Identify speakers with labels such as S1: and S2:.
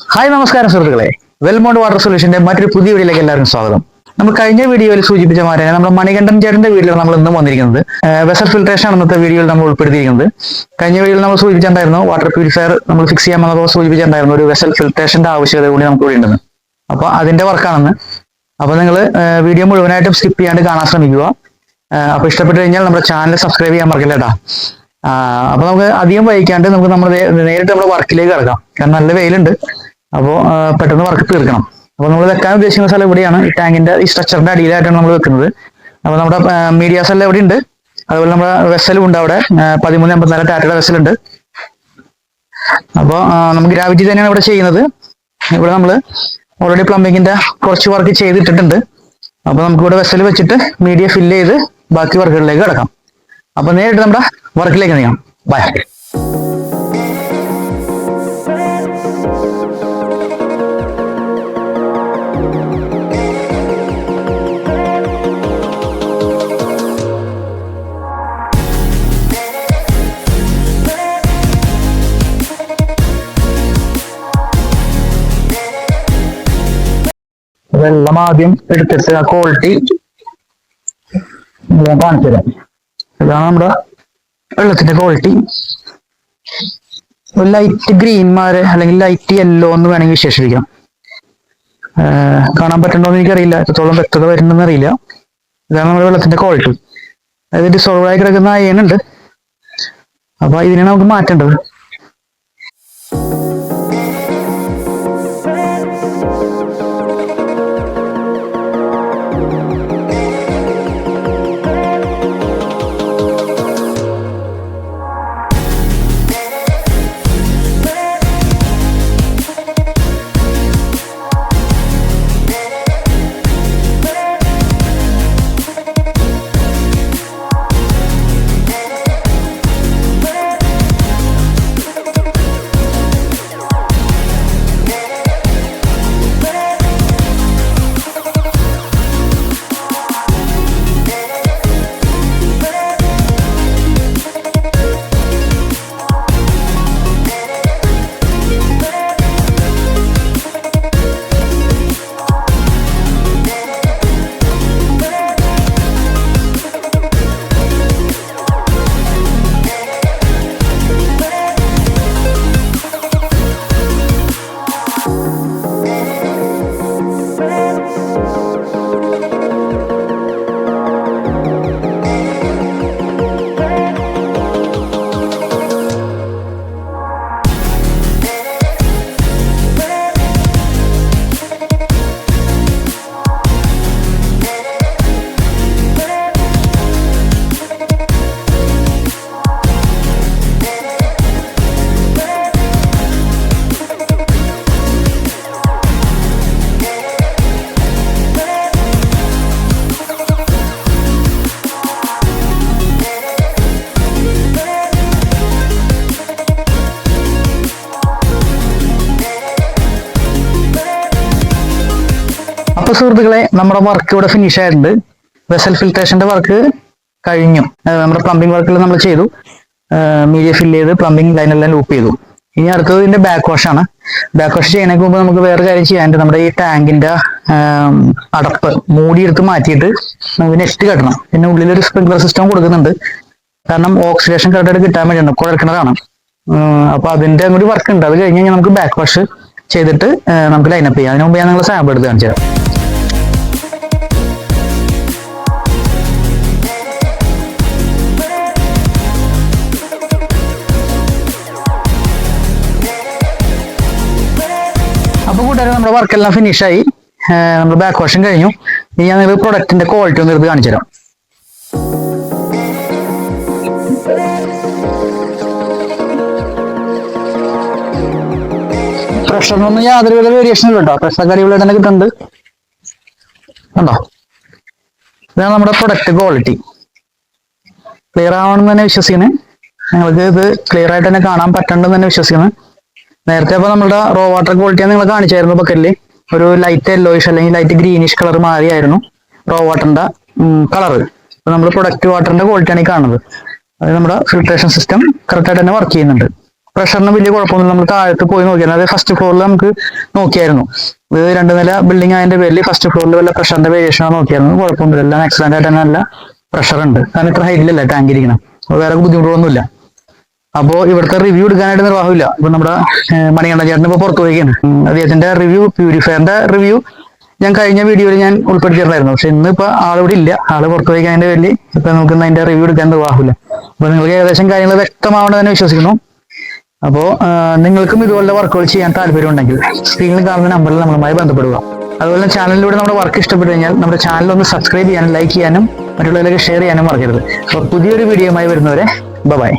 S1: Hi നമസ്കാരം സുഹൃത്തുക്കളെ. വെൽമോണ്ട് water സൊല്യൂഷന്റെ മറ്റൊരു പുതിയ വീഡിയോയിലേക്ക് എല്ലാവർക്കും സ്വാഗതം. നമ്മൾ കഴിഞ്ഞ വീഡിയോയിൽ സൂചിപ്പിച്ച മാതിരി നമ്മുടെ മണികണ്ഠൻ ചേട്ടന്റെ വീഡിയോയിൽ നമ്മൾ ഇന്നും വന്നിരിക്കുന്നത് വെസൽ ഫിൽട്രേഷൻ ആണ് ഇന്നത്തെ വീഡിയോയിൽ നമ്മൾ ഉൾപ്പെടുത്തിയിരിക്കുന്നത്. കഴിഞ്ഞ വീഡിയോയിൽ നമ്മൾ സൂചിപ്പിച്ചിട്ടുണ്ടായിരുന്നു വാട്ടർ പ്യൂരിഫയർ നമ്മൾ ഫിക്സ് ചെയ്യാമെന്നൊക്കെ സൂചിപ്പിച്ചിട്ടുണ്ടായിരുന്നു. ഒരു വെസൽ ഫിൽട്രേഷന്റെ ആവശ്യകത കൂടി നമുക്ക് ഇവിടെ ഉണ്ടെന്ന്. അപ്പൊ അതിന്റെ വർക്കാണെന്ന്. അപ്പൊ നിങ്ങൾ വീഡിയോ മുഴുവനായിട്ടും സ്കിപ്പ് ചെയ്യാണ്ട് കാണാൻ ശ്രമിക്കുക. അപ്പൊ ഇഷ്ടപ്പെട്ടു കഴിഞ്ഞാൽ നമ്മുടെ ചാനൽ സബ്സ്ക്രൈബ് ചെയ്യാൻ മറക്കില്ല കേട്ടാ. അപ്പൊ നമുക്ക് അധികം വൈകാണ്ട് നമുക്ക് നേരിട്ട് നമ്മുടെ വർക്കിലേക്ക് കിടക്കാം. കാരണം നല്ല വെയിലുണ്ട്. അപ്പോൾ പെട്ടെന്ന് വർക്ക് തീർക്കണം. അപ്പോൾ നമ്മൾ വെക്കാൻ ഉദ്ദേശിക്കുന്ന സ്ഥലം ഇവിടെയാണ്. ഈ ടാങ്കിന്റെ ഈ സ്ട്രക്ചറിന്റെ അടിയിലായിട്ടാണ് നമ്മൾ വെക്കുന്നത്. അപ്പോൾ നമ്മുടെ മീഡിയാസ് എല്ലാം ഇവിടെ ഉണ്ട്. അതുപോലെ നമ്മുടെ വെസലും ഉണ്ട്. അവിടെ 1354 ടാറ്റയുടെ വെസലുണ്ട്. അപ്പോൾ നമുക്ക് ഗ്രാവിറ്റി തന്നെയാണ് ഇവിടെ ചെയ്യുന്നത്. ഇവിടെ നമ്മൾ ഓൾറെഡി പ്ലംബിങ്ങിന്റെ കുറച്ച് വർക്ക് ചെയ്തിട്ടിട്ടുണ്ട്. അപ്പോൾ നമുക്ക് ഇവിടെ വെസൽ വെച്ചിട്ട് മീഡിയ ഫില്ല് ചെയ്ത് ബാക്കി വർക്കുകളിലേക്ക് കിടക്കാം. അപ്പോൾ നേരിട്ട് നമ്മുടെ വർക്കിലേക്ക് നീങ്ങാം. ബൈ. വെള്ളം ആദ്യം എടുത്തിട്ട് ആ ക്വാളിറ്റി കാണിച്ചു തരാം. ഇതാണ് നമ്മുടെ വെള്ളത്തിന്റെ ക്വാളിറ്റി. ഒരു ലൈറ്റ് ഗ്രീൻമാര് അല്ലെങ്കിൽ ലൈറ്റ് യെല്ലോ എന്ന് വേണമെങ്കിൽ വിശേഷിപ്പിക്കാം. കാണാൻ പറ്റണ്ടോന്ന് എനിക്കറിയില്ല, എത്രത്തോളം വ്യക്തത വരുന്നുണ്ടെന്ന് അറിയില്ല. ഇതാണ് നമ്മുടെ വെള്ളത്തിന്റെ ക്വാളിറ്റി. അതായത് ഡിസോൾവ് ആയി കിടക്കുന്ന അയൺ ഉണ്ട്. അപ്പൊ ഇതിനാണ് നമുക്ക് മാറ്റേണ്ടത്. അപ്പൊ സുഹൃത്തുക്കളെ, നമ്മുടെ വർക്ക് ഇവിടെ ഫിനിഷ് ആയിട്ടുണ്ട്. വെസൽ ഫിൽട്രേഷന്റെ വർക്ക് കഴിഞ്ഞു. നമ്മുടെ പ്ലംബിംഗ് വർക്കുകൾ നമ്മൾ ചെയ്തു. മീഡിയ ഫില്ല് ചെയ്ത് പ്ലംബിംഗ് ലൈനെല്ലാം ലൂപ്പ് ചെയ്തു. ഇനി അടുത്തത് ഇതിന്റെ ബാക്ക് വാഷ് ആണ്. ബാക്ക് വാഷ് ചെയ്യുന്നതിന് മുമ്പ് നമുക്ക് വേറെ കാര്യം ചെയ്യാനുണ്ട്. നമ്മുടെ ഈ ടാങ്കിന്റെ അടപ്പ് മൂടിയെടുത്ത് മാറ്റിയിട്ട് നമുക്ക് നെറ്റ് കെട്ടണം. പിന്നെ ഉള്ളിലൊരു സ്പ്രിംഗ്ലർ സിസ്റ്റം കൊടുക്കുന്നുണ്ട്. കാരണം ഓക്സിഡേഷൻ കറക്റ്റായിട്ട് കിട്ടാൻ വേണ്ടിയാണ്, കുഴൽക്കിണറാണ്. അപ്പൊ അതിന്റെ ഒരു വർക്ക് ഉണ്ട്. അത് കഴിഞ്ഞ് കഴിഞ്ഞാൽ നമുക്ക് ബാക്ക് വാഷ് ചെയ്തിട്ട് നമുക്ക് ലൈനപ്പ് ചെയ്യാം. അതിന് മുമ്പ് ഞാൻ നിങ്ങൾ സാമ്പിൾ എടുത്ത് കാണിച്ചു തരാം. അപ്പൊ കൂട്ടുകാരെ, നമ്മുടെ വർക്കെല്ലാം ഫിനിഷായി. നമ്മൾ ബാക്ക് വാഷും കഴിഞ്ഞു. ഇനി ഞാൻ നിങ്ങൾ പ്രൊഡക്റ്റിന്റെ ക്വാളിറ്റി ഒന്ന് എടുത്ത് കാണിച്ചു തരാം. പ്രഷറിനൊന്നും യാതൊരുവിധ വേരിയേഷൻ ഇല്ല കേട്ടോ. പ്രഷർ അടിപൊളിയായിട്ട് തന്നെ കിട്ടുന്നുണ്ട്. കണ്ടോ, ഇതാണ് നമ്മുടെ പ്രൊഡക്റ്റ് ക്വാളിറ്റി. ക്ലിയർ ആവണമെന്ന് തന്നെ വിശ്വസിക്കുന്നത്. നിങ്ങൾക്ക് ഇത് ക്ലിയർ ആയിട്ട് തന്നെ കാണാൻ പറ്റണ്ടെന്ന് തന്നെ വിശ്വസിക്കുന്നത്. നേരത്തെ അപ്പൊ നമ്മുടെ റോ വാട്ടർ ക്വാളിറ്റിയാണ് നിങ്ങൾ കാണിച്ചായിരുന്നു. ബക്കറ്റില് ഒരു ലൈറ്റ് യെല്ലോയിഷ് അല്ലെങ്കിൽ ലൈറ്റ് ഗ്രീനിഷ് കളർ മാറിയായിരുന്നു റോ വാട്ടറിന്റെ കളർ. അപ്പൊ നമ്മൾ പ്രൊഡക്റ്റ് വാട്ടറിന്റെ ക്വാളിറ്റിയാണ് ഈ കാണുന്നത്. അത് നമ്മുടെ ഫിൽട്രേഷൻ സിസ്റ്റം കറക്റ്റായിട്ട് തന്നെ വർക്ക് ചെയ്യുന്നുണ്ട്. പ്രഷറിന് വലിയ കുഴപ്പമൊന്നുമില്ല. നമ്മൾ താഴത്ത് പോയി നോക്കിയാൽ അതായത് ഫസ്റ്റ് ഫ്ലോറിൽ നമുക്ക് നോക്കിയായിരുന്നു. ഇത് 2 നില ബിൽഡിംഗ് അതിന്റെ പേരിൽ ഫസ്റ്റ് ഫ്ലോറിൽ വല്ല പ്രഷറിന്റെ വേരിയേഷൻ ആണ് നോക്കിയായിരുന്നു. കുഴപ്പമൊന്നുമില്ല, എല്ലാം എക്സലന്റ് ആയിട്ട് തന്നെ നല്ല പ്രഷർ ഉണ്ട്. കാരണം ഇത്ര ഹൈറ്റിലല്ല ടാങ്ക് ഇരിക്കണം, വേറെ ബുദ്ധിമുട്ടുകളൊന്നുമില്ല. അപ്പോ ഇവിടുത്തെ റിവ്യൂ എടുക്കാനായിട്ട് നിർവാഹമില്ല. ഇപ്പൊ നമ്മുടെ മണികണ്ഠൻ ചേട്ടൻ ഇപ്പൊ പുറത്തു പോയിക്കാണ്. അദ്ദേഹത്തിന്റെ റിവ്യൂ, പ്യൂരിഫയറിന്റെ റിവ്യൂ ഞാൻ കഴിഞ്ഞ വീഡിയോയിൽ ഞാൻ ഉൾപ്പെടുത്തിയിട്ടുണ്ടായിരുന്നു. പക്ഷെ ഇന്നിപ്പോ ആളിവിടെ ഇല്ല, ആള് പുറത്തു പോയിക്കാൻ്റെ പേരിൽ ഇപ്പൊ നമുക്ക് അതിന്റെ റിവ്യൂ എടുക്കാൻ നിർവാഹമില്ല. അപ്പൊ നിങ്ങൾക്ക് ഏകദേശം കാര്യങ്ങൾ വ്യക്തമാവണമെന്ന് തന്നെ വിശ്വസിക്കുന്നു. അപ്പോൾ നിങ്ങൾക്കും ഇതുപോലെ വർക്കുകൾ ചെയ്യാൻ താല്പര്യം ഉണ്ടെങ്കിൽ സ്ക്രീനിൽ കാണുന്ന നമ്പറിൽ നമ്മളുമായി ബന്ധപ്പെടുക. അതുപോലെ ചാനലിലൂടെ നമ്മുടെ വർക്ക് ഇഷ്ടപ്പെട്ടു കഴിഞ്ഞാൽ നമ്മുടെ ചാനൽ ഒന്ന് സബ്സ്ക്രൈബ് ചെയ്യാനും ലൈക്ക് ചെയ്യാനും മറ്റുള്ളവരിലേക്ക് ഷെയർ ചെയ്യാനും മറക്കരുത്. അപ്പോൾ പുതിയൊരു വീഡിയോയുമായി വരുന്നവരെ ബൈ.